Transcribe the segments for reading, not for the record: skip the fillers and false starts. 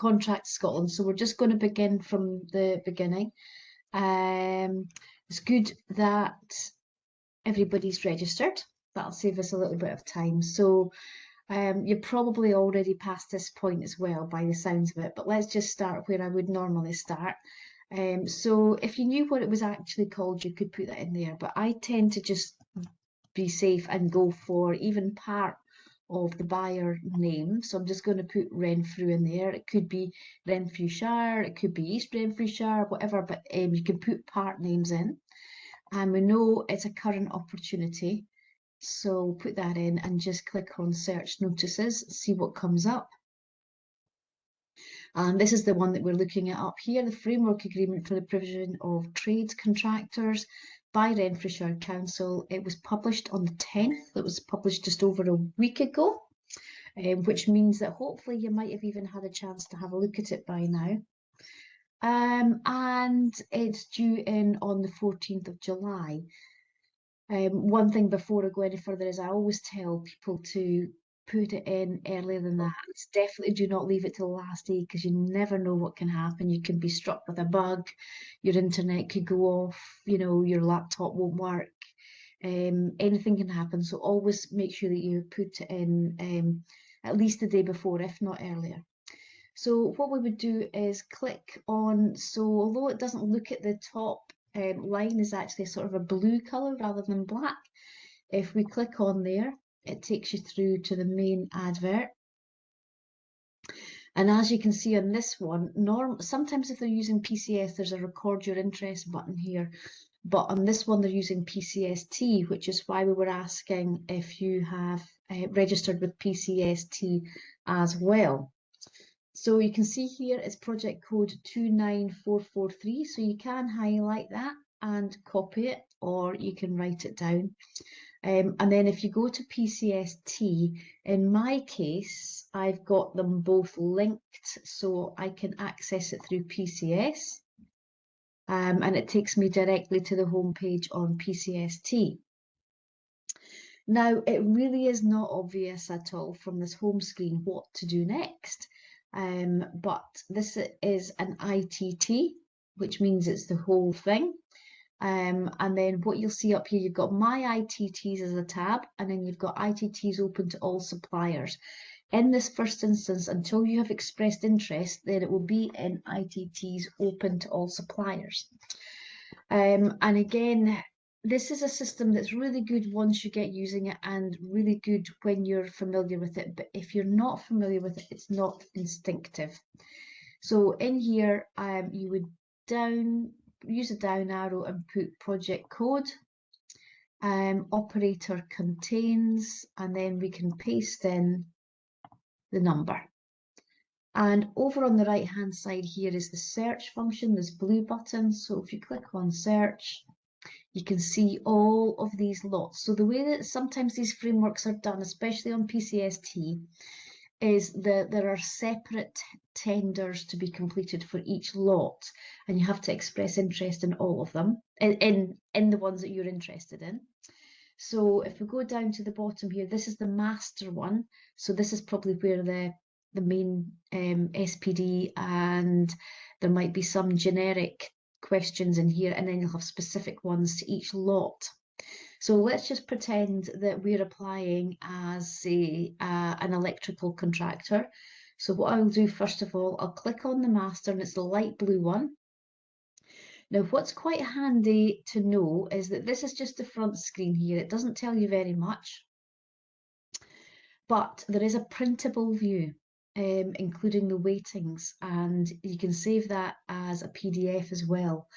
Contract Scotland. So we're just going to begin from the beginning. It's good that everybody's registered. That'll save us a little bit of time. So you're probably already past this point as well by the sounds of it, but let's just start where I would normally start. So if you knew what it was actually called, you could put that in there, but I tend to just be safe and go for even part of the buyer name. So I'm just going to put Renfrew in there. It could be Renfrewshire, it could be East Renfrewshire, whatever, but you can put part names in. And we know it's a current opportunity. So put that in and just click on search notices, see what comes up. And this is the one that we're looking at up here, the framework agreement for the provision of trades contractors by Renfrewshire Council. It was published on the 10th. It was published just over a week ago, which means that hopefully you might have even had a chance to have a look at it by now. And it's due in on the 14th of July. One thing before I go any further is I always tell people to put it in earlier than that. Definitely do not leave it till the last day, because you never know what can happen. You can be struck with a bug, your internet could go off, you know, your laptop won't work. Anything can happen. So always make sure that you put it in at least the day before, if not earlier. So what we would do is click on, so although it doesn't look at the top line is actually sort of a blue colour rather than black. If we click on there, it takes you through to the main advert. And as you can see on this one, sometimes if they're using PCS, there's a record your interest button here. But on this one, they're using PCST, which is why we were asking if you have registered with PCST as well. So you can see here it's project code 29443. So you can highlight that and copy it, or you can write it down. And then if you go to PCST, in my case, I've got them both linked, so I can access it through PCS. And it takes me directly to the homepage on PCST. Now, it really is not obvious at all from this home screen what to do next. But this is an ITT, which means it's the whole thing. And then what you'll see up here, you've got My ITTs as a tab, and then you've got ITTs open to all suppliers. In this first instance, until you have expressed interest, then it will be in ITTs open to all suppliers. And again, this is a system that's really good once you get using it, and really good when you're familiar with it. But if you're not familiar with it, it's not instinctive. So in here, you would use a down arrow and put project code, operator contains, and then we can paste in the number. And over on the right hand side here is the search function, this blue button. So if you click on search, you can see all of these lots. So the way that sometimes these frameworks are done, especially on PCST, is that there are separate tenders to be completed for each lot, and you have to express interest in all of them, in the ones that you're interested in. So if we go down to the bottom here, this is the master one. So this is probably where the main SPD, and there might be some generic questions in here, and then you'll have specific ones to each lot. So let's just pretend that we're applying as an electrical contractor. So what I'll do, first of all, I'll click on the master, and it's the light blue one. Now, what's quite handy to know is that this is just the front screen here. It doesn't tell you very much, but there is a printable view, including the weightings, and you can save that as a PDF as well.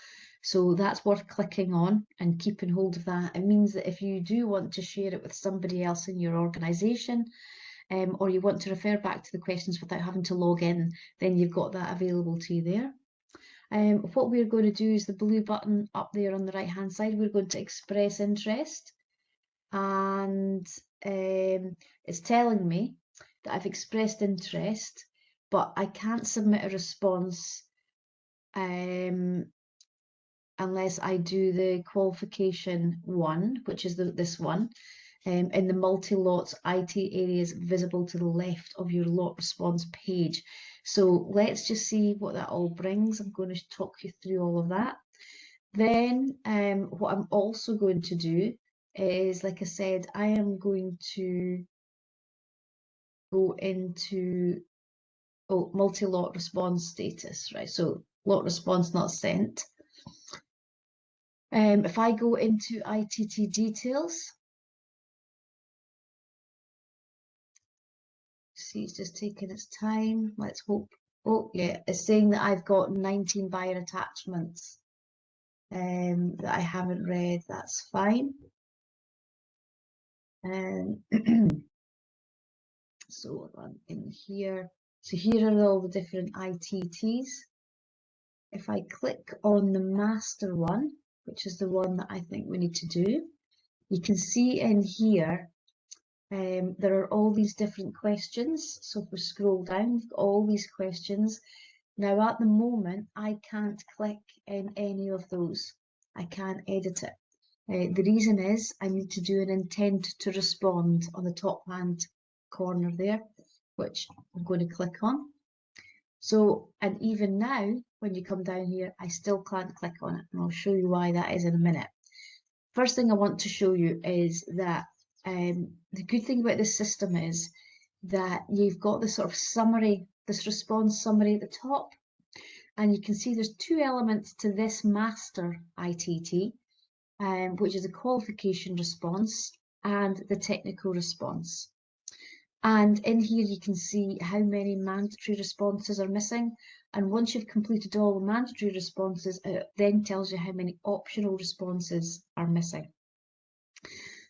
So that's worth clicking on and keeping hold of that. It means that if you do want to share it with somebody else in your organisation, or you want to refer back to the questions without having to log in, then you've got that available to you there. What we're going to do is the blue button up there on the right hand side, we're going to express interest, and it's telling me that I've expressed interest, but I can't submit a response unless I do the qualification one, which is this one, in the multi-lots IT areas visible to the left of your lot response page. So let's just see what that all brings. I'm going to talk you through all of that. Then what I'm also going to do is, like I said, I am going to go into multi-lot response status, right? So lot response not sent. If I go into ITT details, see it's just taking its time. Let's hope. Oh yeah, it's saying that I've got 19 buyer attachments that I haven't read. That's fine. So I'm in here. So here are all the different ITTs. If I click on the master one, which is the one that I think we need to do, you can see in here there are all these different questions. So if we scroll down, we've got all these questions. Now at the moment, I can't click in any of those. I can't edit it. The reason is I need to do an intent to respond on the top hand corner there, which I'm going to click on. So, and even now, when you come down here, I still can't click on it, and I'll show you why that is in a minute. First thing I want to show you is that the good thing about this system is that you've got this sort of summary, this response summary at the top, and you can see there's two elements to this master ITT, which is a qualification response and the technical response. And in here you can see how many mandatory responses are missing. And once you've completed all the mandatory responses, it then tells you how many optional responses are missing.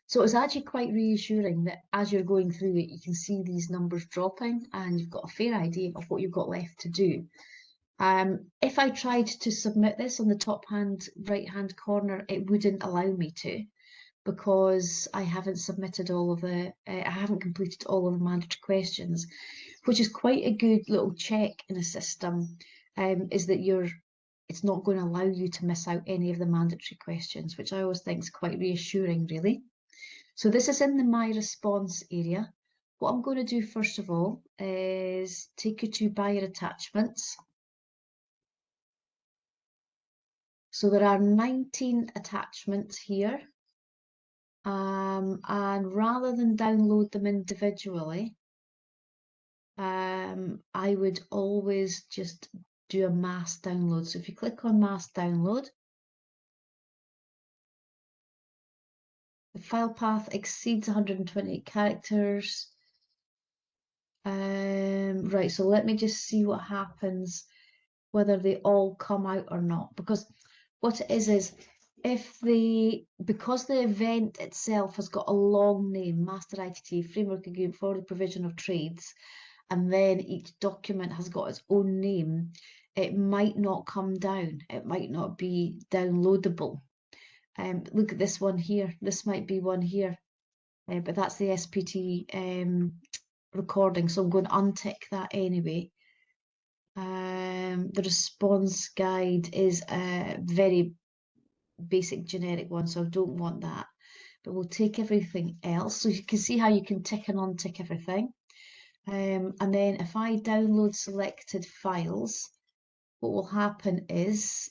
So it's actually quite reassuring that as you're going through it, you can see these numbers dropping and you've got a fair idea of what you've got left to do. If I tried to submit this on the top hand, right hand corner, it wouldn't allow me to, because I haven't submitted all of the, I haven't completed all of the mandatory questions, which is quite a good little check in a system, is that it's not going to allow you to miss out any of the mandatory questions, which I always think is quite reassuring, really. So this is in the My Response area. What I'm going to do first of all is take you to buyer attachments. So there are 19 attachments here. And rather than download them individually, I would always just do a mass download. So if you click on mass download, the file path exceeds 128 characters. Right, so let me just see what happens, whether they all come out or not. Because what it is because the event itself has got a long name, Master ITT Framework Agreement for the Provision of Trades, and then each document has got its own name, it might not come down. It might not be downloadable. Look at this one here. This might be one here, but that's the SPT recording, so I'm going to untick that anyway. The response guide is a very basic generic one, so I don't want that, but we'll take everything else. So you can see how you can tick and untick everything. And then if I download selected files, what will happen is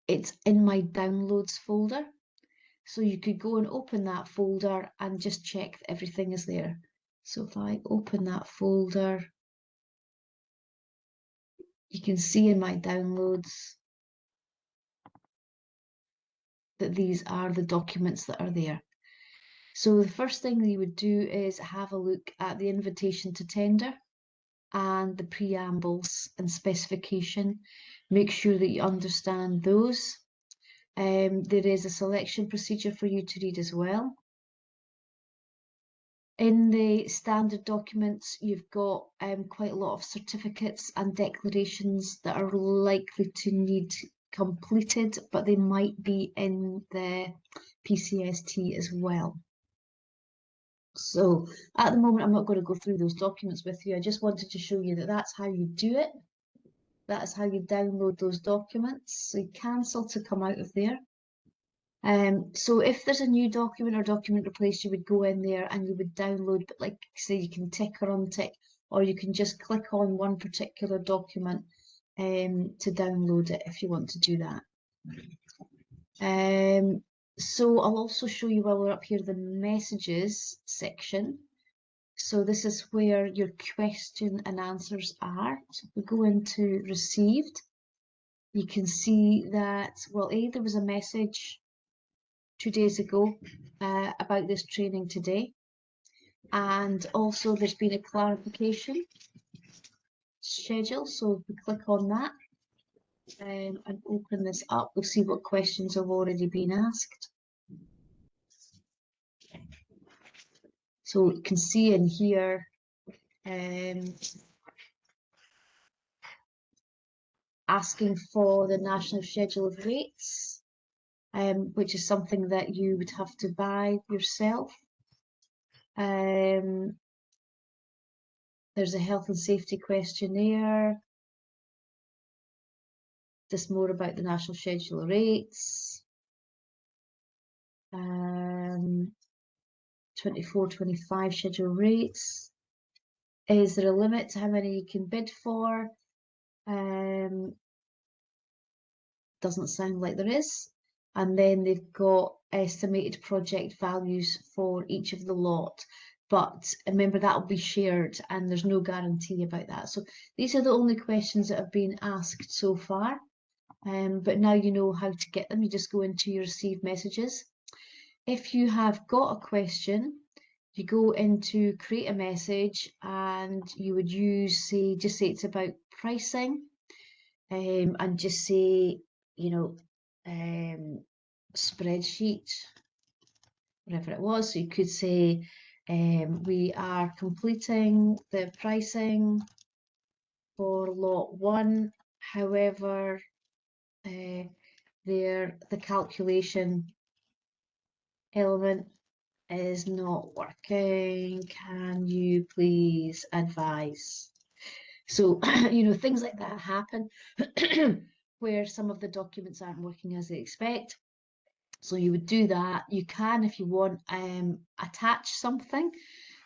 it's in my downloads folder. So you could go and open that folder and just check that everything is there. So if I open that folder, you can see in my downloads that these are the documents that are there. So the first thing you would do is have a look at the invitation to tender and the preambles and specification. Make sure that you understand those. There is a selection procedure for you to read as well. In the standard documents, you've got quite a lot of certificates and declarations that are likely to need completed, but they might be in the PCST as well. So at the moment, I'm not going to go through those documents with you. I just wanted to show you that that's how you do it. That's how you download those documents. So you cancel to come out of there. So if there's a new document or document replaced, you would go in there and you would download, but like say you can tick or untick, or you can just click on one particular document to download it if you want to do that. So I'll also show you while we're up here the messages section. So this is where your question and answers are. So if we go into received, you can see that, well, there was a message 2 days ago about this training today. And also there's been a clarification schedule. So if we click on that and open this up, we'll see what questions have already been asked. So you can see in here, asking for the national schedule of rates, which is something that you would have to buy yourself. There's a health and safety questionnaire, just more about the national schedule of rates. 24-25 schedule rates. Is there a limit to how many you can bid for? Doesn't sound like there is. And then they've got estimated project values for each of the lot. But remember, that will be shared and there's no guarantee about that. So these are the only questions that have been asked so far. But now you know how to get them. You just go into your received messages. If you have got a question, you go into create a message and you would use, say, just say it's about pricing, and just say, you know, spreadsheet, whatever it was. So you could say, we are completing the pricing for lot 1. However, the calculation element is not working. Can you please advise? So, you know, things like that happen where some of the documents aren't working as they expect. So you would do that. You can, if you want, attach something.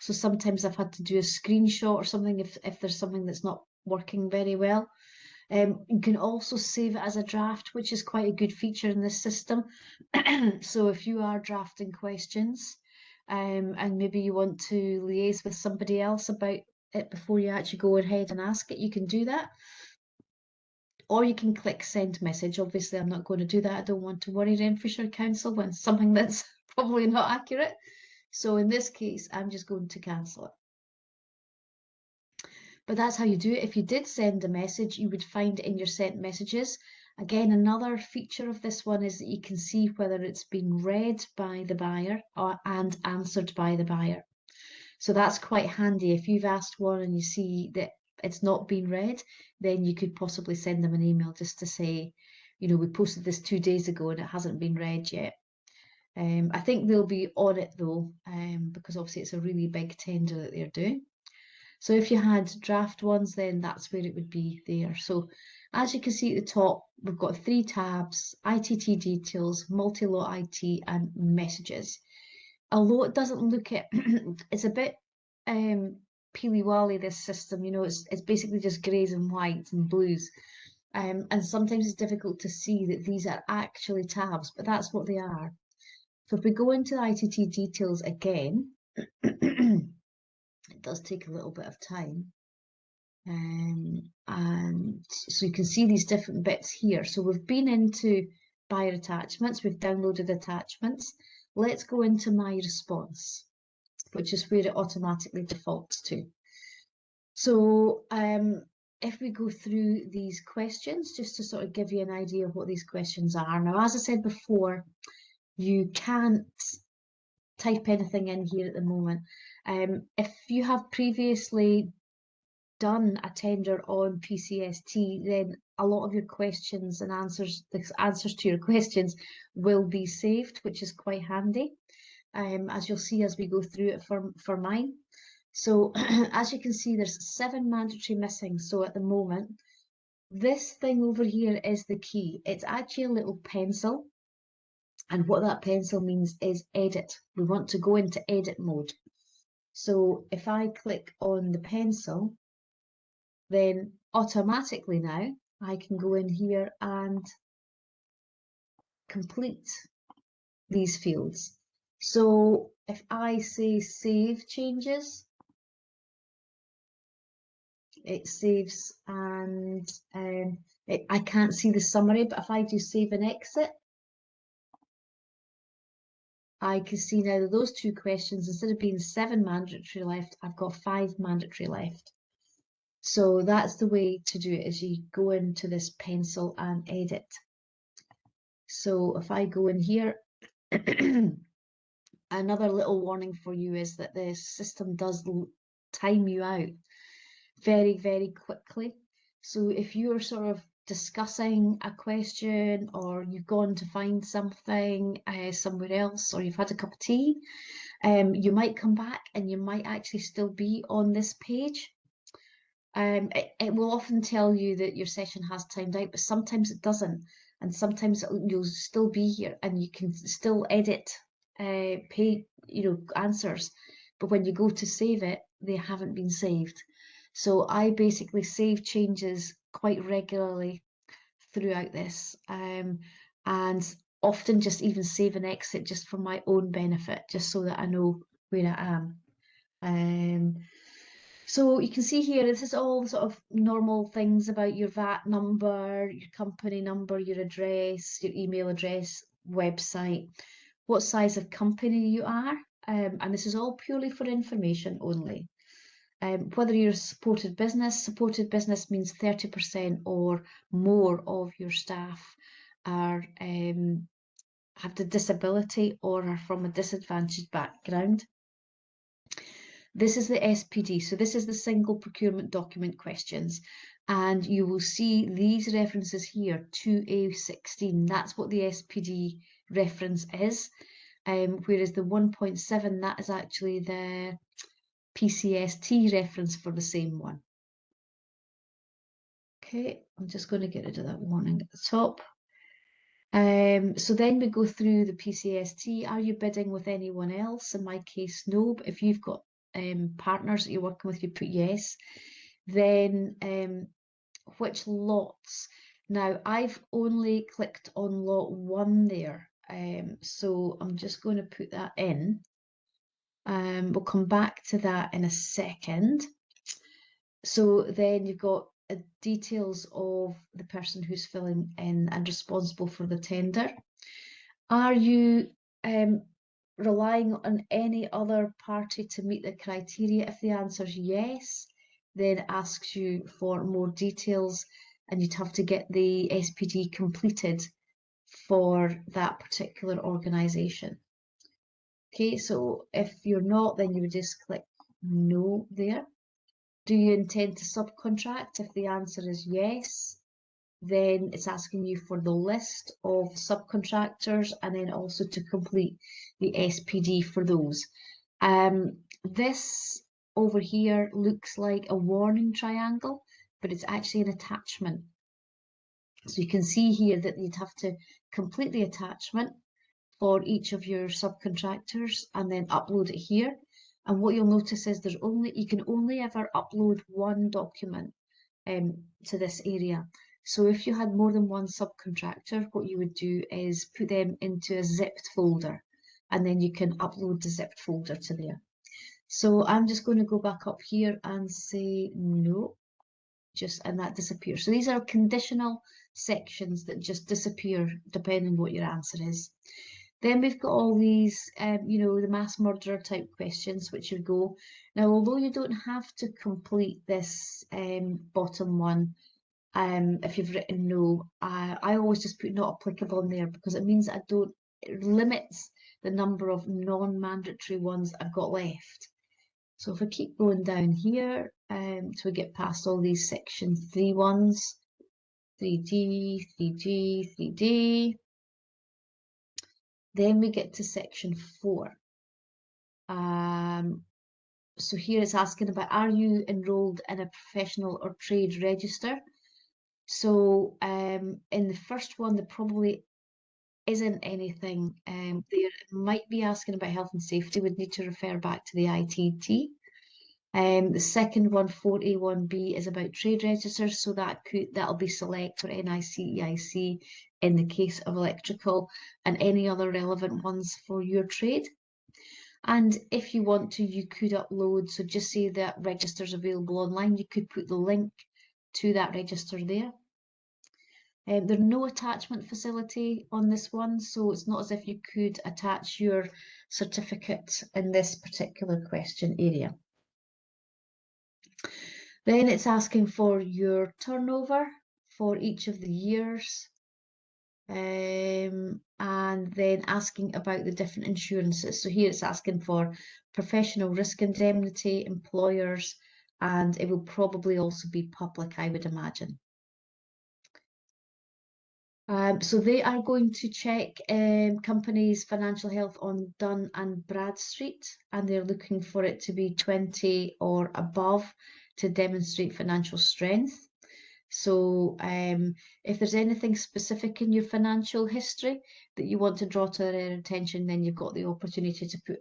So sometimes I've had to do a screenshot or something if there's something that's not working very well. You can also save it as a draft, which is quite a good feature in this system. So if you are drafting questions, and maybe you want to liaise with somebody else about it before you actually go ahead and ask it, you can do that. Or you can click send message. Obviously, I'm not going to do that. I don't want to worry Renfrewshire Council when something that's probably not accurate. So in this case, I'm just going to cancel it. But that's how you do it. If you did send a message, you would find it in your sent messages. Again, another feature of this one is that you can see whether it's been read by the buyer and answered by the buyer. So that's quite handy. If you've asked one and you see that it's not been read, then you could possibly send them an email just to say, you know, we posted this 2 days ago and it hasn't been read yet. I think they'll be on it though, because obviously it's a really big tender that they're doing. So if you had draft ones, then that's where it would be there. So as you can see at the top, we've got 3 tabs: ITT details, multi-lot IT, and messages. Although it doesn't look it, it's a bit peely-wally, this system, you know, it's basically just greys and whites and blues. And sometimes it's difficult to see that these are actually tabs, but that's what they are. So if we go into ITT details again, it does take a little bit of time. And so you can see these different bits here. So we've been into buyer attachments, we've downloaded attachments. Let's go into my response, which is where it automatically defaults to. So if we go through these questions, just to sort of give you an idea of what these questions are. Now, as I said before, you can't type anything in here at the moment. If you have previously done a tender on PCST, then a lot of your questions and answers, the answers to your questions will be saved, which is quite handy, as you'll see as we go through it for mine. So as you can see, there's 7 mandatory missing. So at the moment, this thing over here is the key. It's actually a little pencil. And what that pencil means is edit. We want to go into edit mode. So if I click on the pencil, then automatically now I can go in here and complete these fields. So if I say save changes, it saves, and I can't see the summary, but if I do save and exit, I can see now that those two questions, instead of being 7 mandatory left, I've got 5 mandatory left. So that's the way to do it, is you go into this pencil and edit. So if I go in here, another little warning for you is that the system does time you out very, very quickly. So if you're sort of discussing a question, or you've gone to find something somewhere else, or you've had a cup of tea, you might come back and you might actually still be on this page. It will often tell you that your session has timed out, but sometimes it doesn't. And sometimes you'll still be here and you can still edit answers. But when you go to save it, they haven't been saved. So I basically save changes quite regularly throughout this, and often just even save and exit just for my own benefit, just so that I know where I am. So you can see here, this is all sort of normal things about your VAT number, your company number, your address, your email address, website, what size of company you are, and this is all purely for information only. Whether you're a supported business means 30% or more of your staff are have the disability or are from a disadvantaged background. This is the SPD, so this is the single procurement document questions, and you will see these references here, 2A16, that's what the SPD reference is, whereas the 1.7, that is actually the PCST reference for the same one. Okay, I'm just going to get rid of that warning at the top. So then we go through the PCST. Are you bidding with anyone else? In my case, no, but if you've got partners that you're working with, you put yes. Then which lots? Now I've only clicked on lot 1 there, so I'm just going to put that in. We'll come back to that in a second. So then you've got details of the person who's filling in and responsible for the tender. Are you relying on any other party to meet the criteria? If the answer is yes, then it asks you for more details, and you'd have to get the SPD completed for that particular organisation. Okay, so if you're not, then you would just click no there. Do you intend to subcontract? If the answer is yes, then it's asking you for the list of subcontractors and then also to complete the SPD for those. This over here looks like a warning triangle, but it's actually an attachment. So you can see here that you'd have to complete the attachment for each of your subcontractors and then upload it here. And what you'll notice is you can only ever upload one document to this area. So if you had more than one subcontractor, what you would do is put them into a zipped folder, and then you can upload the zipped folder to there. So I'm just going to go back up here and say no, and that disappears. So these are conditional sections that just disappear depending on what your answer is. Then we've got all these, the mass murderer type questions, which would go. Now, although you don't have to complete this bottom one, if you've written no, I always just put not applicable in there, because it means that it limits the number of non-mandatory ones I've got left. So if I keep going down here, so we get past all these section 3 ones, 3D, 3G, 3D. Then we get to section 4. So here it's asking about, are you enrolled in a professional or trade register? So in the first one, there probably isn't anything. They might be asking about health and safety, would need to refer back to the ITT. The second one, 4A1B, is about trade registers, so that'll be select or NICEIC in the case of electrical, and any other relevant ones for your trade. And if you want to, you could upload, so just say that register's available online, you could put the link to that register there. There's no attachment facility on this one, so it's not as if you could attach your certificate in this particular question area. Then it's asking for your turnover for each of the years, and then asking about the different insurances. So here it's asking for professional risk indemnity, employers, and it will probably also be public, I would imagine. So they are going to check companies' financial health on Dun and Bradstreet, and they're looking for it to be 20 or above to demonstrate financial strength. So if there's anything specific in your financial history that you want to draw to their attention, then you've got the opportunity to put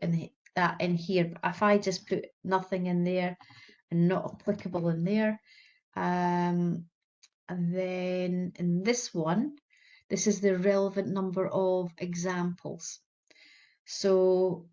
that in here. But if I just put nothing in there and not applicable in there, and then in this one, this is the relevant number of examples. So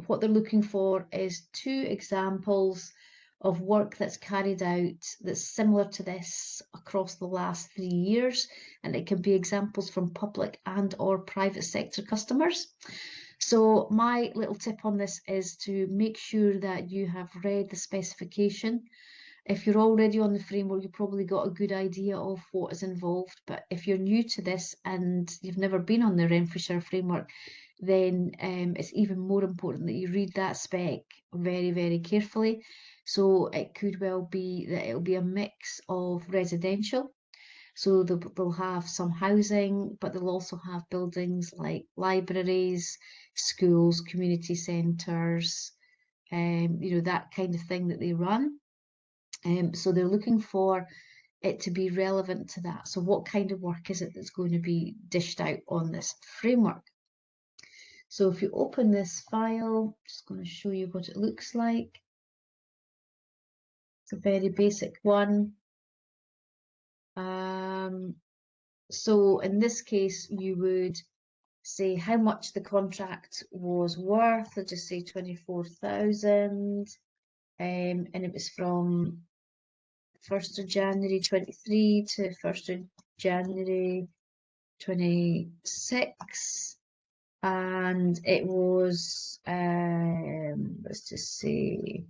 what they're looking for is 2 examples of work that's carried out that's similar to this across the last 3 years, and it can be examples from public and or private sector customers. So my little tip on this is to make sure that you have read the specification. If you're already on the framework, you've probably got a good idea of what is involved. But if you're new to this and you've never been on the Renfrewshire framework, then it's even more important that you read that spec very, very carefully. So it could well be that it'll be a mix of residential. So they'll have some housing, but they'll also have buildings like libraries, schools, community centres, that kind of thing that they run. So they're looking for it to be relevant to that. So what kind of work is it that's going to be dished out on this framework? So if you open this file, I'm just going to show you what it looks like. It's a very basic one. So in this case, you would say how much the contract was worth. I'll just say 24,000, and it was from 1st of January 23 to 1st of January 26, and it was let's just say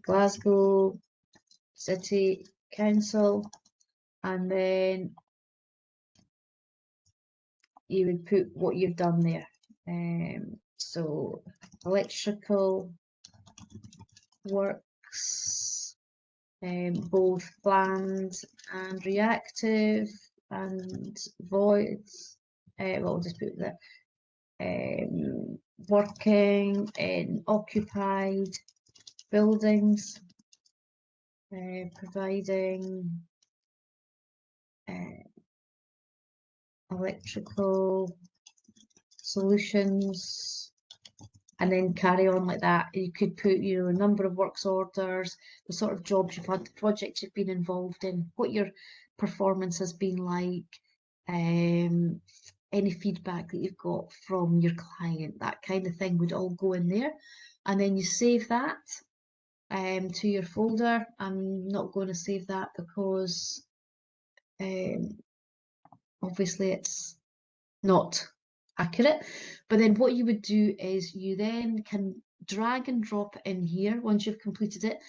Glasgow City Council, and then you would put what you've done there. So electrical works, both planned and reactive, and voids. Well, I'll just put that. Working in occupied buildings, providing electrical solutions, and then carry on like that. You could put, a number of works orders, the sort of jobs you've had, the projects you've been involved in, what your performance has been like, any feedback that you've got from your client, that kind of thing would all go in there. And then you save that to your folder. I'm not going to save that because obviously it's not accurate. But then what you would do is you then can drag and drop in here once you've completed it.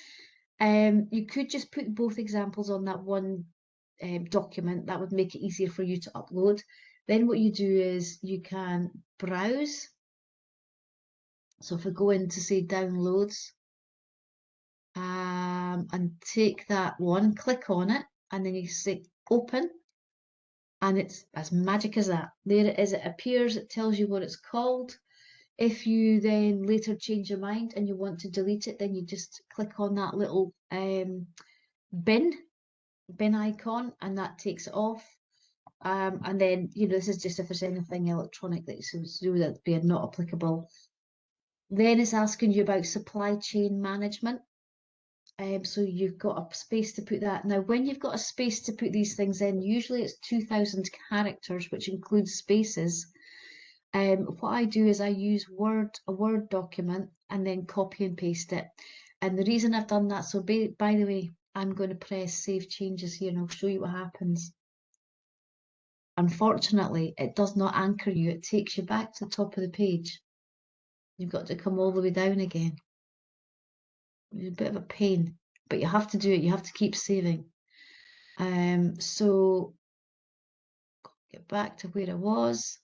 You could just put both examples on that one document. That would make it easier for you to upload. Then what you do is you can browse. So if we go into, say, downloads, and take that one, click on it, and then you say open, and it's as magic as that. There it is, it appears, it tells you what it's called. If you then later change your mind and you want to delete it, then you just click on that little bin bin icon, and that takes it off. And then, you know, this is just if there's anything electronic that's being not applicable. Then it's asking you about supply chain management. So you've got a space to put that. Now, when you've got a space to put these things in, usually it's 2,000 characters, which includes spaces. What I do is I use a Word document and then copy and paste it. And the reason I've done that, so by the way, I'm going to press Save Changes here and I'll show you what happens. Unfortunately, it does not anchor you. It takes you back to the top of the page. You've got to come all the way down again. It's a bit of a pain, but you have to do it. You have to keep saving. So get back to where I was.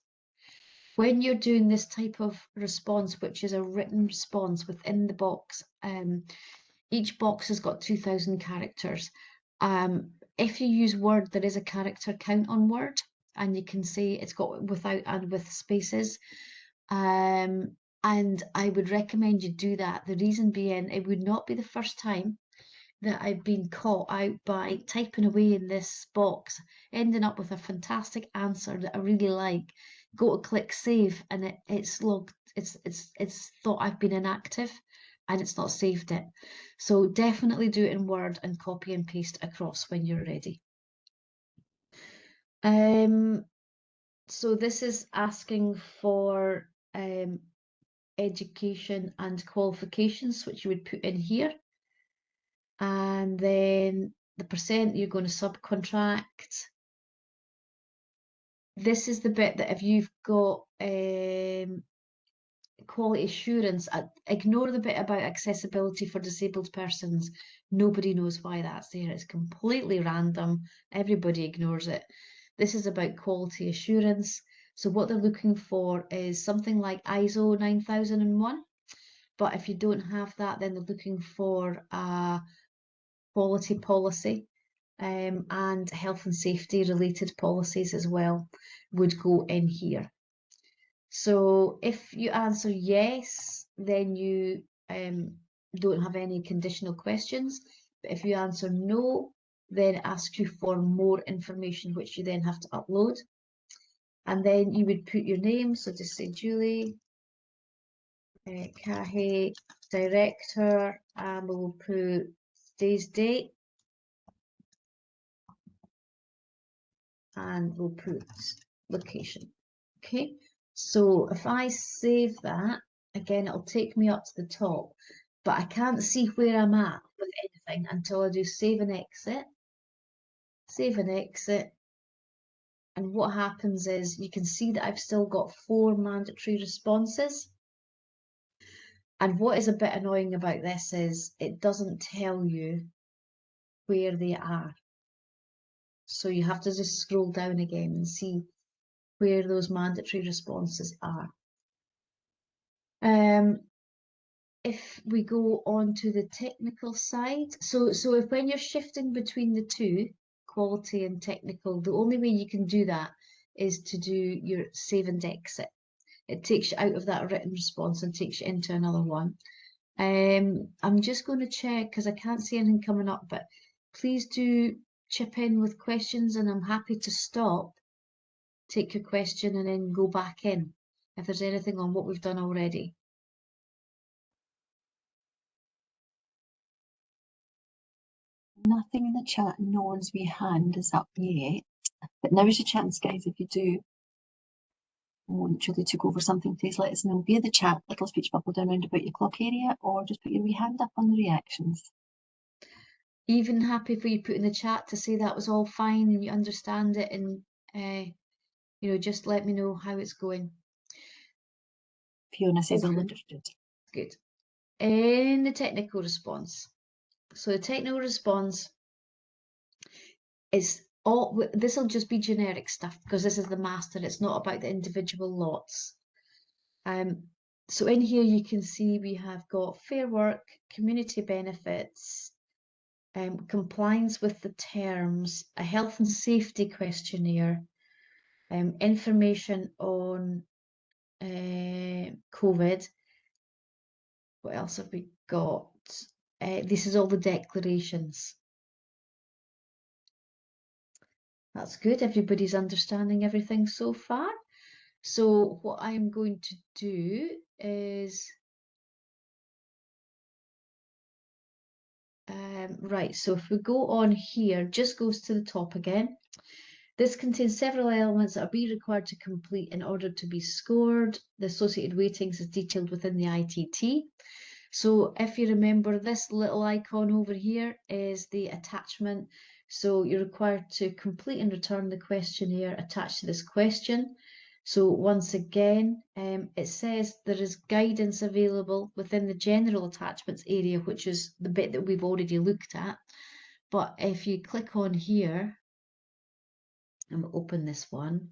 When you're doing this type of response, which is a written response within the box, each box has got 2,000 characters. If you use Word, there is a character count on Word, and you can see it's got without and with spaces. And I would recommend you do that. The reason being, it would not be the first time that I've been caught out by typing away in this box, ending up with a fantastic answer that I really like. Go to click save, and it's logged. It's thought I've been inactive, and it's not saved it. So definitely do it in Word and copy and paste across when you're ready. So this is asking for education and qualifications, which you would put in here. And then the percent you're going to subcontract. This is the bit that if you've got quality assurance, ignore the bit about accessibility for disabled persons. Nobody knows why that's there. It's completely random. Everybody ignores it. This is about quality assurance. So what they're looking for is something like ISO 9001. But if you don't have that, then they're looking for a quality policy, and health and safety related policies as well would go in here. So if you answer yes, then you don't have any conditional questions. But if you answer no, then it asks you for more information, which you then have to upload. And then you would put your name, so just say Julie Cahay, Director, and we'll put today's date. And we'll put location. Okay, so if I save that, again, it'll take me up to the top, but I can't see where I'm at with anything until I do save and exit. Save and exit. And what happens is you can see that I've still got 4 mandatory responses. And what is a bit annoying about this is it doesn't tell you where they are. So you have to just scroll down again and see where those mandatory responses are. If we go on to the technical side, so if when you're shifting between the two, quality and technical, the only way you can do that is to do your save and exit. It takes you out of that written response and takes you into another one. I'm just going to check because I can't see anything coming up, but please do chip in with questions and I'm happy to stop, take your question and then go back in if there's anything on what we've done already. Nothing in the chat, no one's wee hand is up yet. But now is your chance, guys, if you do want Julie to go over something, please let us know via the chat, little speech bubble down round about your clock area, or just put your wee hand up on the reactions. Even happy for you put in the chat to say that was all fine and you understand it, and you know, just let me know how it's going. Fiona says all understood. Good. In the technical response. So the technical response is all, this will just be generic stuff because this is the master, it's not about the individual lots. So in here you can see we have got fair work, community benefits, compliance with the terms, a health and safety questionnaire, information on COVID. What else have we got? This is all the declarations. That's good. Everybody's understanding everything so far. So what I'm going to do is, right, so if we go on here, just goes to the top again. This contains several elements that are required to complete in order to be scored. The associated weightings is detailed within the ITT. So if you remember, this little icon over here is the attachment. So you're required to complete and return the questionnaire attached to this question. So once again, it says there is guidance available within the general attachments area, which is the bit that we've already looked at. But if you click on here, and we'll open this one,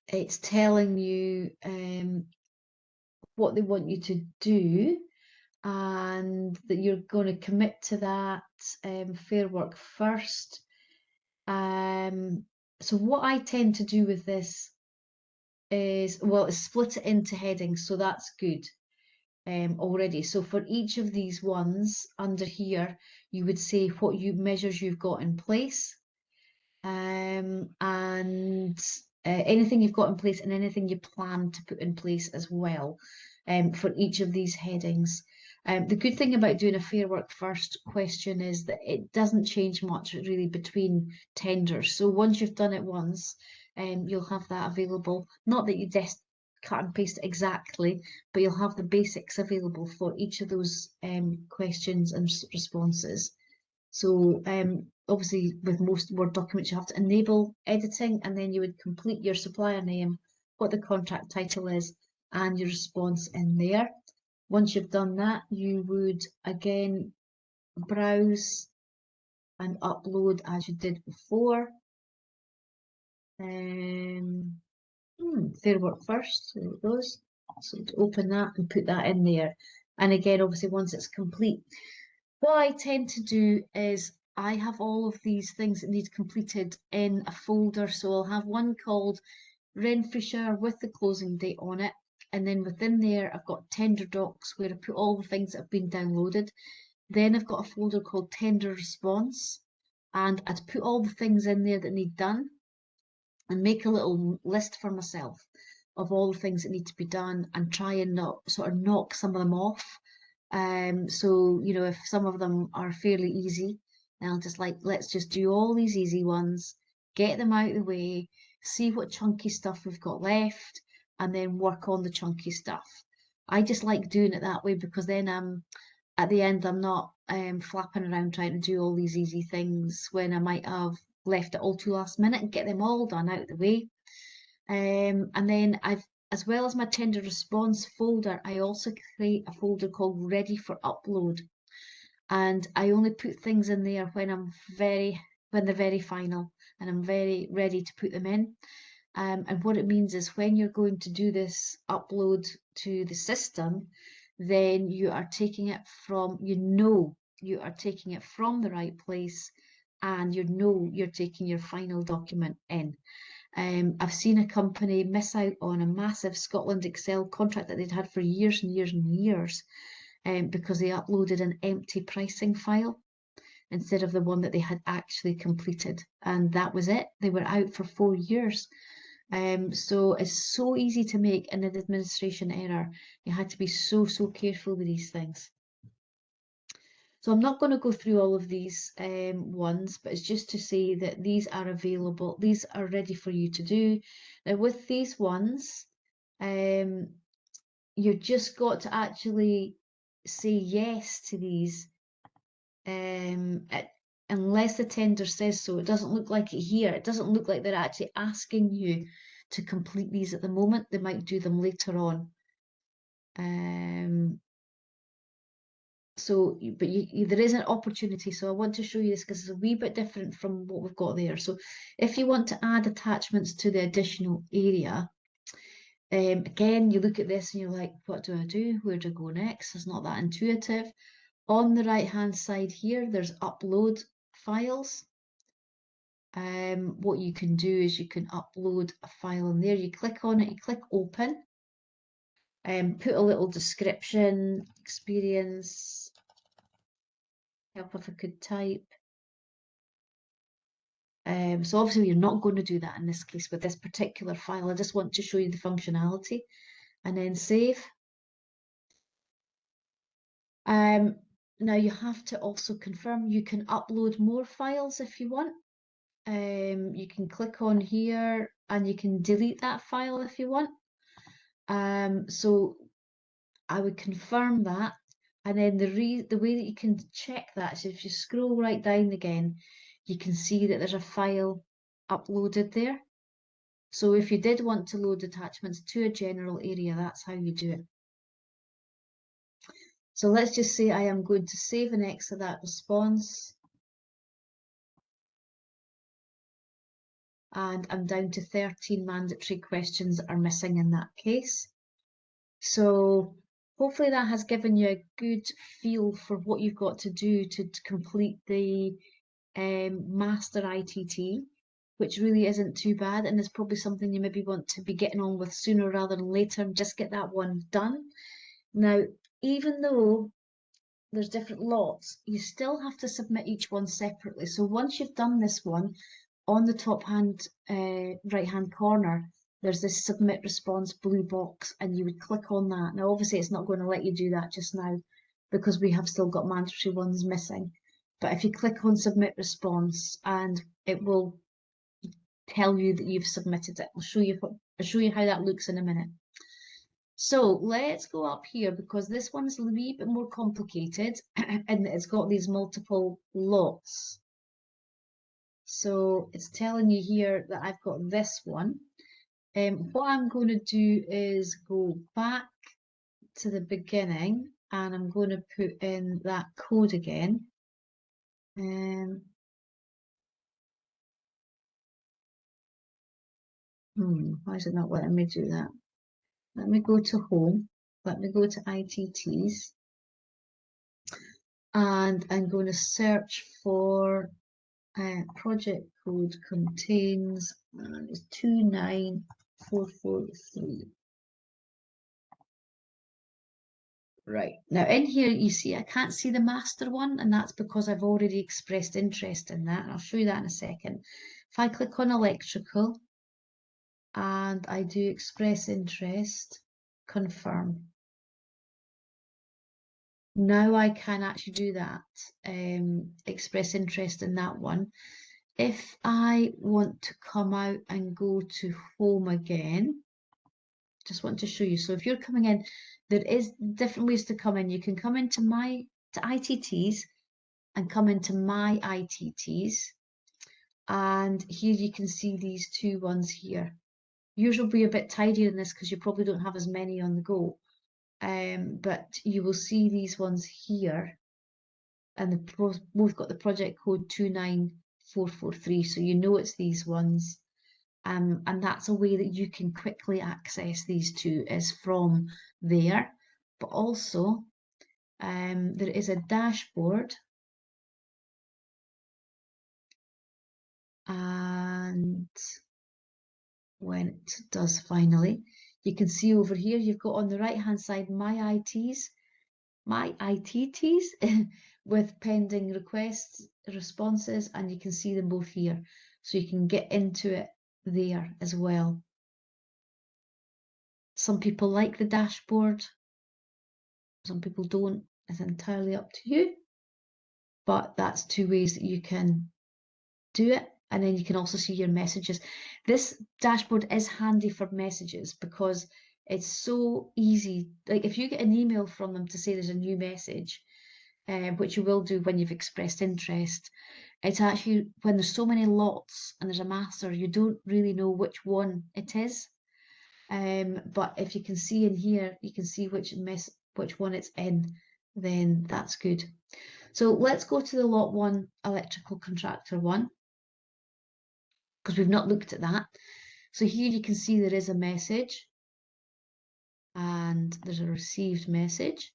it's telling you what they want you to do, and that you're going to commit to that Fair Work First. So what I tend to do with this is, well, is split it into headings, so that's good already. So for each of these ones under here, you would say what measures you've got in place, and anything you've got in place and anything you plan to put in place as well, for each of these headings. The good thing about doing a Fair Work First question is that it doesn't change much really between tenders. So once you've done it once, you'll have that available. Not that you just cut and paste it exactly, but you'll have the basics available for each of those questions and responses. So obviously with most Word documents, you have to enable editing, and then you would complete your supplier name, what the contract title is, and your response in there. Once you've done that, you would again browse and upload as you did before. Fair Work First, there it goes. So to open that and put that in there. And again, obviously once it's complete, what I tend to do is I have all of these things that need completed in a folder. So I'll have one called Renfrewshire with the closing date on it. And then within there, I've got tender docs where I put all the things that have been downloaded. Then I've got a folder called tender response, and I'd put all the things in there that need done and make a little list for myself of all the things that need to be done and try and knock some of them off. So, you know, if some of them are fairly easy, then I'll just let's just do all these easy ones, get them out of the way, see what chunky stuff we've got left, and then work on the chunky stuff. I just like doing it that way because then at the end, I'm not flapping around trying to do all these easy things when I might have left it all to last minute and get them all done out of the way. And then as well as my tender response folder, I also create a folder called Ready for Upload. And I only put things in there when they're very final and I'm very ready to put them in. And what it means is when you're going to do this upload to the system, then you are taking it from, you are taking it from the right place, and you're taking your final document in. I've seen a company miss out on a massive Scotland Excel contract that they'd had for years and years and years, because they uploaded an empty pricing file instead of the one that they had actually completed. And that was it. They were out for 4 years. So it's so easy to make an administration error. You had to be so careful with these things. So I'm not going to go through all of these ones, but it's just to say that these are available. These are ready for you to do. Now with these ones, you just got to actually say yes to these, unless the tender says so. It doesn't look like it here. It doesn't look like they're actually asking you to complete these at the moment. They might do them later on. So, but there is an opportunity. So I want to show you this because it's a wee bit different from what we've got there. So if you want to add attachments to the additional area, again, you look at this and you're like, what do I do? Where do I go next? It's not that intuitive. On the right-hand side here, there's upload files. What you can do is you can upload a file in there. You click on it, you click open, put a little description, experience, help if I could type. So obviously you're not going to do that in this case with this particular file. I just want to show you the functionality, and then save. Now you have to also confirm you can upload more files if you want. You can click on here and you can delete that file if you want. So I would confirm that, and then the way that you can check that is if you scroll right down again, you can see that there's a file uploaded there. So if you did want to load attachments to a general area, that's how you do it. So let's just say I am going to save and exit that response. And I'm down to 13 mandatory questions that are missing in that case. So hopefully that has given you a good feel for what you've got to do to complete the Master ITT, which really isn't too bad, and is probably something you maybe want to be getting on with sooner rather than later, and just get that one done. Now, even though there's different lots, you still have to submit each one separately. So once you've done this one, on the top right hand corner, there's this submit response blue box, and you would click on that. Now obviously it's not going to let you do that just now because we have still got mandatory ones missing. But if you click on submit response, and it will tell you that you've submitted it. I'll show you how that looks in a minute. So let's go up here, because this one's a wee bit more complicated and it's got these multiple lots. So it's telling you here that I've got this one. What I'm going to do is go back to the beginning, and I'm going to put in that code again. Why is it not letting me do that? Let me go to home. Let me go to ITTs. And I'm going to search for project code contains 29443. Right, now in here you see I can't see the master one, and that's because I've already expressed interest in that, and I'll show you that in a second. If I click on electrical and I do express interest, confirm. Now I can actually do that, express interest in that one. If I want to come out and go to home again, just want to show you. So if you're coming in, there is different ways to come in. You can come into to ITTs and come into my ITTs. And here you can see these two ones here. Yours will be a bit tidier than this because you probably don't have as many on the go. But you will see these ones here, and both got the project code 29443, so you know it's these ones. And that's a way that you can quickly access these two, is from there. But also there is a dashboard, and when it does finally, you can see over here you've got on the right hand side my ITTs with pending requests, responses, and you can see them both here, so you can get into it there as well. Some people like the dashboard, some people don't. It's entirely up to you, but that's two ways that you can do it. And then you can also see your messages. This dashboard is handy for messages because it's so easy. Like if you get an email from them to say there's a new message, which you will do when you've expressed interest, it's actually, when there's so many lots and there's a master, you don't really know which one it is. But if you can see in here, you can see which one it's in, then that's good. So let's go to the lot 1 electrical contractor one, because we've not looked at that. So here you can see there is a message and there's a received message.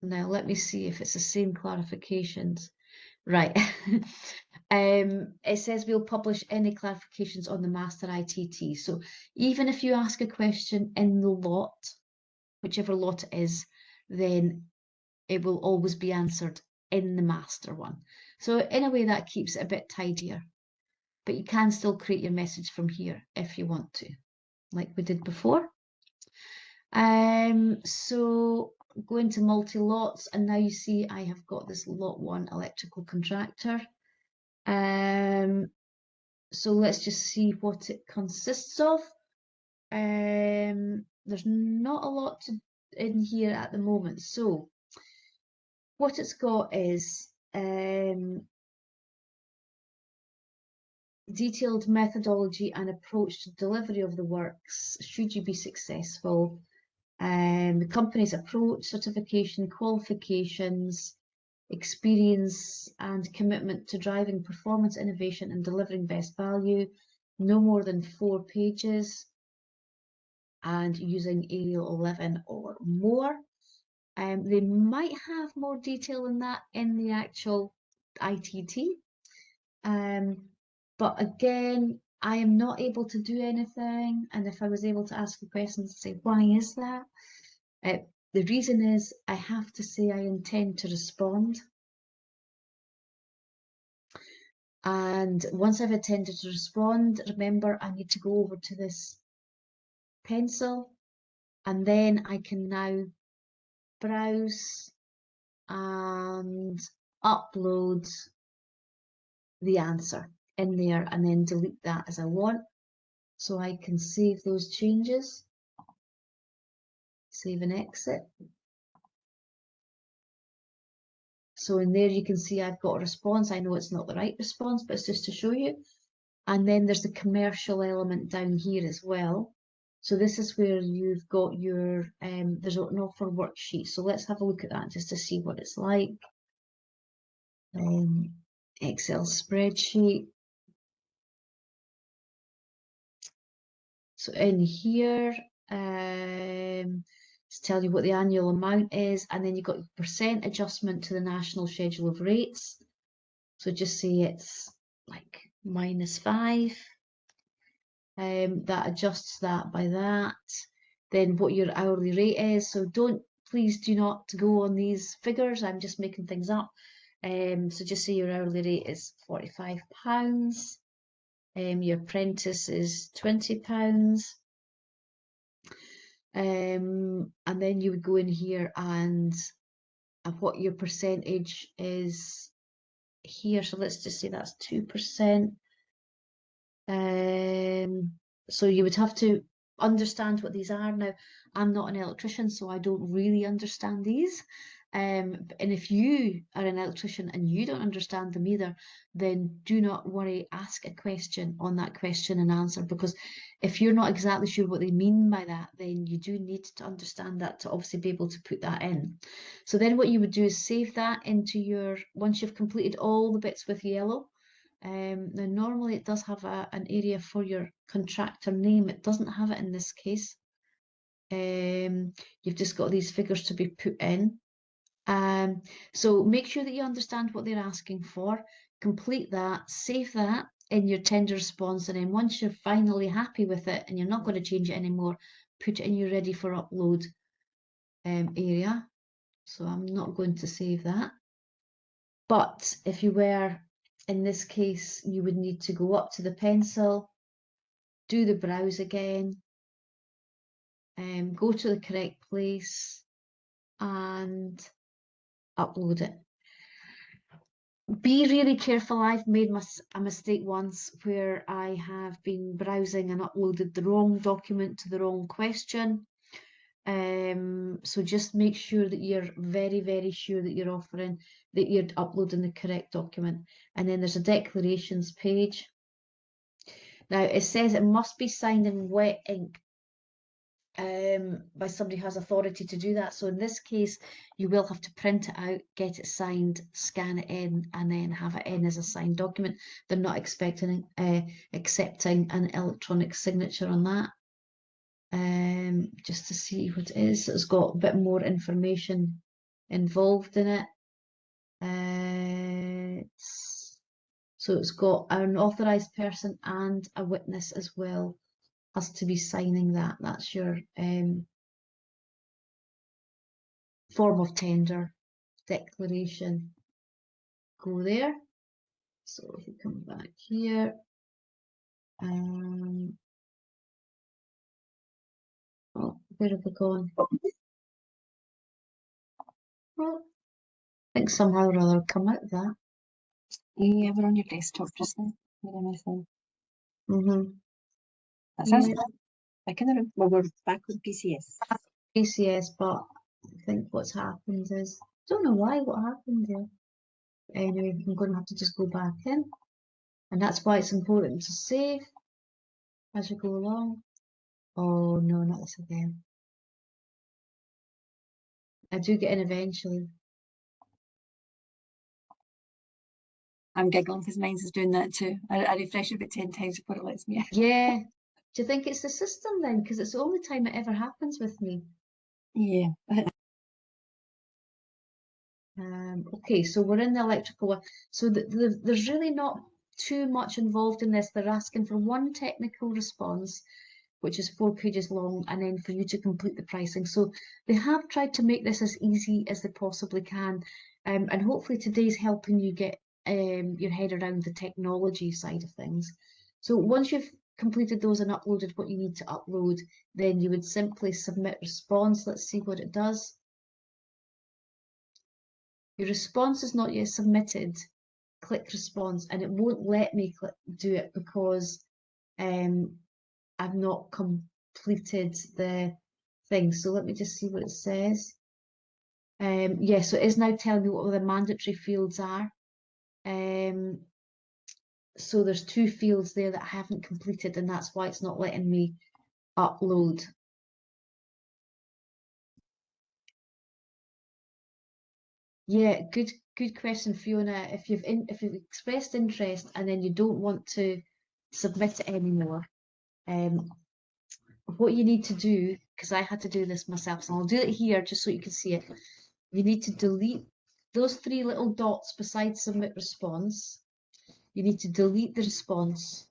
Now let me see if it's the same clarifications. Right. It says we'll publish any clarifications on the master ITT. So even if you ask a question in the lot, whichever lot it is, then it will always be answered in the master one. So in a way that keeps it a bit tidier, but you can still create your message from here if you want to, like we did before. So go into multi-lots, and now you see I have got this lot 1 electrical contractor. So let's just see what it consists of. There's not a lot in here at the moment. So what it's got is detailed methodology and approach to delivery of the works should you be successful. The company's approach, certification, qualifications, experience and commitment to driving performance, innovation and delivering best value, no more than 4 pages, and using Arial 11 or more. They might have more detail than that in the actual ITT. But again, I am not able to do anything. And if I was able to ask a question and say, why is that? The reason is I have to say I intend to respond. And once I've intended to respond, remember, I need to go over to this pencil, and then I can now browse and upload the answer in there and then delete that as I want. So I can save those changes, save and exit. So in there you can see I've got a response. I know it's not the right response, but it's just to show you. And then there's the commercial element down here as well. So this is where you've got your, there's an offer worksheet. So let's have a look at that just to see what it's like. Excel spreadsheet. So in here, it's tell you what the annual amount is, and then you've got percent adjustment to the national schedule of rates. So just say it's like -5. That adjusts that by that. Then what your hourly rate is. So please do not go on these figures. I'm just making things up. So just say your hourly rate is £45. Your apprentice is £20. And then you would go in here and what your percentage is here. So let's just say that's 2%. So you would have to understand what these are. Now, I'm not an electrician, so I don't really understand these. And if you are an electrician and you don't understand them either, then do not worry, ask a question on that question and answer, because if you're not exactly sure what they mean by that, then you do need to understand that to obviously be able to put that in. So then what you would do is save that into your, once you've completed all the bits with yellow. Now normally it does have an area for your contractor name. It doesn't have it in this case. You've just got these figures to be put in. So make sure that you understand what they're asking for, complete that, save that in your tender response, and then once you're finally happy with it and you're not going to change it anymore, put it in your ready for upload area. So I'm not going to save that. But if you were, in this case, you would need to go up to the pencil, do the browse again, go to the correct place and upload it. Be really careful. I've made a mistake once where I have been browsing and uploaded the wrong document to the wrong question. So just make sure that you're very, very sure that you're uploading the correct document. And then there's a declarations page. Now it says it must be signed in wet ink by somebody who has authority to do that. So in this case, you will have to print it out, get it signed, scan it in, and then have it in as a signed document. They're not accepting an electronic signature on that. Just to see what it is. It's got a bit more information involved in it. So it's got an authorised person and a witness as well has to be signing that. That's your form of tender declaration. go there. So if you come back here, oh, where have we gone? Well, I think somehow or other come out of that. Yeah, we're on your desktop just now. That sounds Yeah. back in the room. Well, we're back with PCS. PCS, but I think what's happened is, don't know why, what happened there. Anyway, I'm going to have to just go back in. And that's why it's important to save as you go along. Oh no, not this again. I do get in eventually. I'm giggling because mine's is doing that too. I refresh it about 10 times before it lets me out. Yeah. Do you think it's the system then? Because it's the only time it ever happens with me. Yeah. Okay, so we're in the electrical one. So there's really not too much involved in this. They're asking for one technical response, which is 4 pages long, and then for you to complete the pricing. So they have tried to make this as easy as they possibly can. And hopefully today's helping you get your head around the technology side of things. So once you've completed those and uploaded what you need to upload, then you would simply submit response. Let's see what it does. Your response is not yet submitted. Click response, and it won't let me do it because I've not completed the thing. So let me just see what it says. Yeah, so it is now telling me what the mandatory fields are. So there's 2 fields there that I haven't completed, and that's why it's not letting me upload. Yeah, good question, Fiona. If you've expressed interest and then you don't want to submit it anymore, what you need to do, because I had to do this myself, so I'll do it here just so you can see it. You need to delete those 3 little dots beside submit response. You need to delete the response.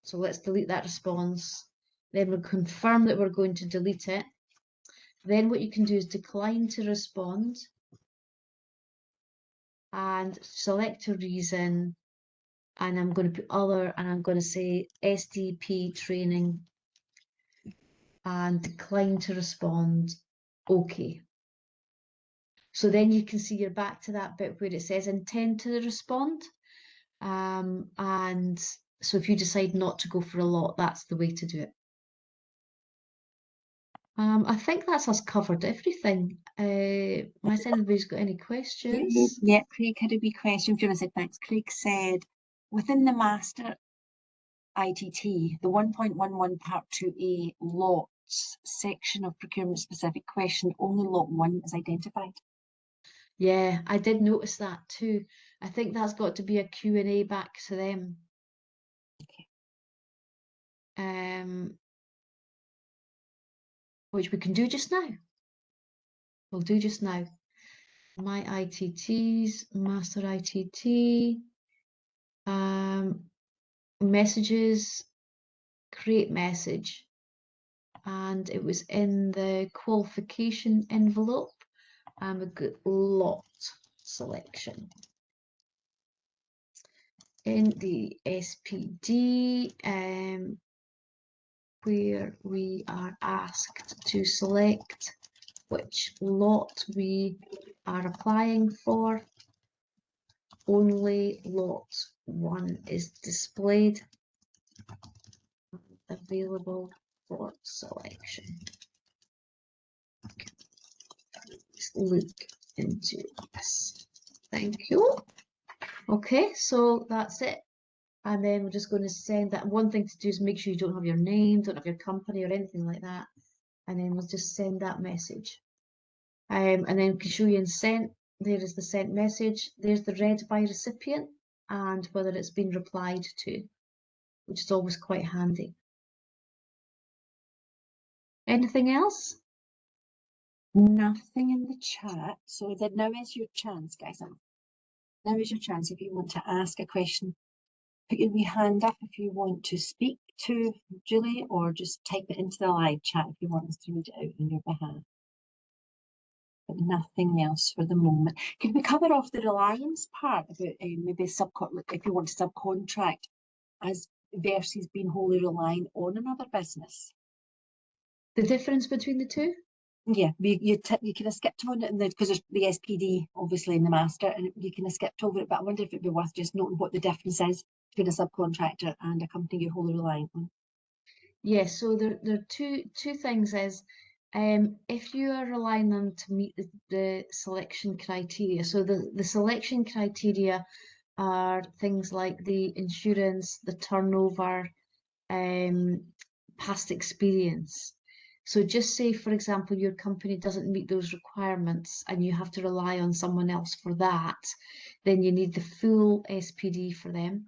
So let's delete that response. Then we'll confirm that we're going to delete it. Then what you can do is decline to respond and select a reason. And I'm going to put other, and I'm going to say SDP training and decline to respond. Okay. So then you can see you're back to that bit where it says intend to respond. And so if you decide not to go for a lot, that's the way to do it. I think that's us covered everything. Has anybody's got any questions? Yeah, Craig had a wee question. Fiona said thanks. Craig said, within the master ITT, the 1.11 part 2A lots section of procurement specific question, only lot 1 is identified. Yeah, I did notice that too. I think that's got to be a Q&A back to them. Okay. Which we can do just now. We'll do just now. My ITTs, master ITT, messages, create message. And it was in the qualification envelope. And a good lot selection. In the SPD, where we are asked to select which lot we are applying for, only lot 1 is displayed, available for selection. Let's look into this. Thank you. Okay, so that's it. And then we're just going to send that. One thing to do is make sure you don't have your name, don't have your company or anything like that. And then we'll just send that message. And then we can show you in sent. There is the sent message. There's the read by recipient and whether it's been replied to, which is always quite handy. Anything else? Nothing in the chat. So that now is your chance, guys. Now is your chance if you want to ask a question. Put your wee hand up if you want to speak to Julie, or just type it into the live chat if you want us to read it out on your behalf. but nothing else for the moment. Can we cover off the reliance part about maybe if you want to subcontract as versus being wholly reliant on another business? The difference between the two? Yeah, you kind of skipped on it because there's the SPD obviously in the master, and you kind of skipped over it. But I wonder if it'd be worth just noting what the difference is between a subcontractor and a company you're wholly reliant on. Yes, so there are two things is if you are relying on them to meet the selection criteria. So the selection criteria are things like the insurance, the turnover, past experience. So just say, for example, your company doesn't meet those requirements and you have to rely on someone else for that, then you need the full SPD for them.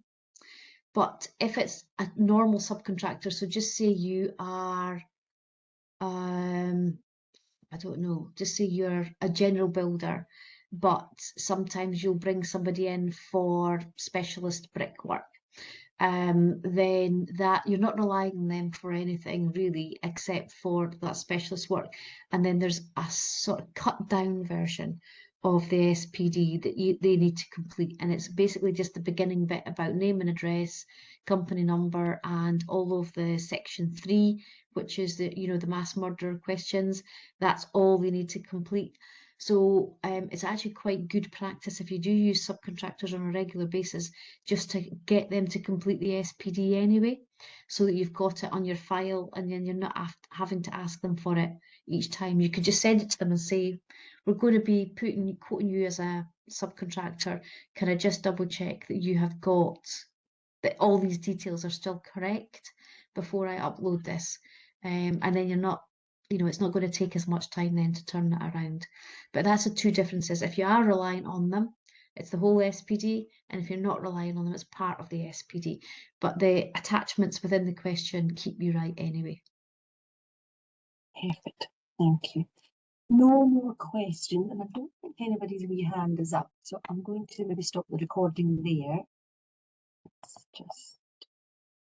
But if it's a normal subcontractor, so just say you are, I don't know, just say you're a general builder, but sometimes you'll bring somebody in for specialist brickwork. Then that you're not relying on them for anything really except for that specialist work. And then there's a sort of cut down version of the SPD that they need to complete, and it's basically just the beginning bit about name and address, company number, and all of the section 3, which is the mass murder questions. That's all they need to complete. So it's actually quite good practice if you do use subcontractors on a regular basis, just to get them to complete the SPD anyway, so that you've got it on your file, and then you're not having to ask them for it each time. You could just send it to them and say, we're going to be quoting you as a subcontractor. Can I just double check that you have got that all these details are still correct before I upload this? And then you're not, it's not going to take as much time then to turn that around. But that's the two differences. If you are reliant on them, it's the whole SPD, and if you're not relying on them, it's part of the SPD. But the attachments within the question keep you right anyway. Perfect, thank you. No more questions, and I don't think anybody's wee hand is up, so I'm going to maybe stop the recording there. Let's just